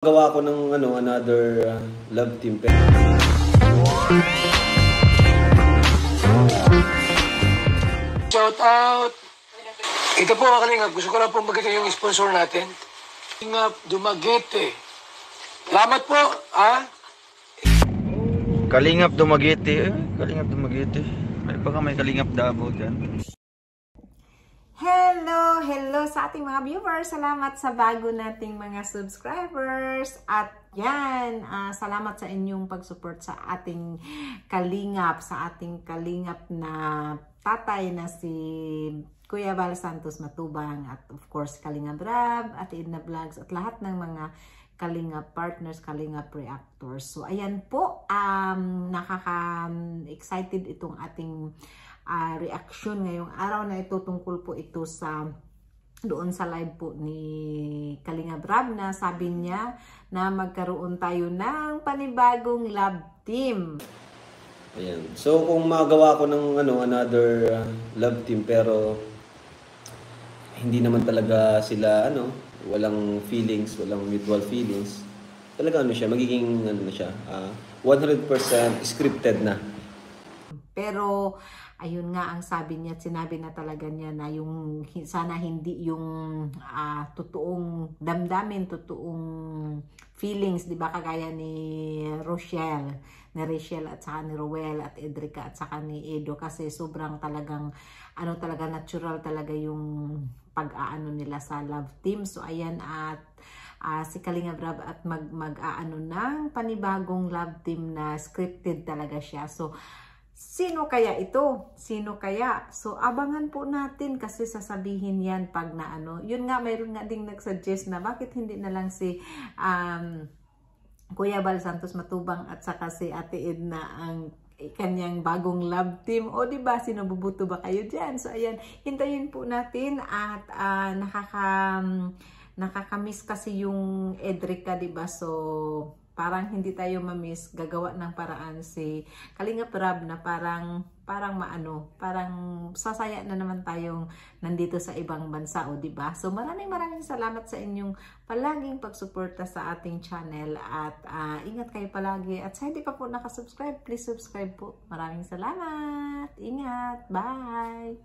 Gawa ko ng another love team. Shout out! Ito po mga kalingap, gusto ko lang pong magkita yung sponsor natin. Kalingap Dumaguete. Salamat po, ha? Kalingap Dumaguete. Kalingap Dumaguete. May Kalingap Davao dyan. Hello sa ating mga viewers. Salamat sa bago nating mga subscribers. At yan, salamat sa inyong pag-support sa ating Kalingap, na tatay na si Kuya Val Santos Matubang, at of course Kalingap Rab, at Edna Vlogs, at lahat ng mga Kalingap partners, Kalingap reactors. So ayan po, nakaka-excited itong ating reaction ngayong araw na ito, tungkol po ito sa doon sa live po ni Kalingap Rab, na sabi niya na magkaroon tayo ng panibagong love team. Ayan. So kung magawa ko ng another love team, pero hindi naman talaga sila walang feelings, walang mutual feelings. Talaga siya, magiging 100% scripted na. Pero ayun nga ang sabi niya, sinabi na talaga niya na yung sana hindi yung totoong damdamin, totoong feelings, di ba, kagaya ni Rachel at saka ni Rowell at Edrica at saka ni Edo, kasi sobrang talagang talaga natural talaga yung pag-aano nila sa love team. So ayan, at si Kalingap Rab at mag-aano ng panibagong love team na scripted talaga siya. So sino kaya ito? Sino kaya? So, abangan po natin, kasi sasabihin yan pag na Yun nga, mayroon nga ding nag-suggest na bakit hindi na lang si Kuya Val Santos Matubang at saka si Ate Edna ang kanyang bagong love team. O diba, sinububuto ba kayo dyan? So, ayan, hintayin po natin. At nakakamiss kasi yung Edrica, diba? So parang hindi tayo mamiss, gagawa ng paraan si Kalingap Rab na parang sasaya na naman tayong nandito sa ibang bansa, o diba? So maraming salamat sa inyong palaging pagsuporta sa ating channel, at ingat kayo palagi, at sa hindi pa po nakasubscribe, please subscribe po. Maraming salamat, ingat, bye!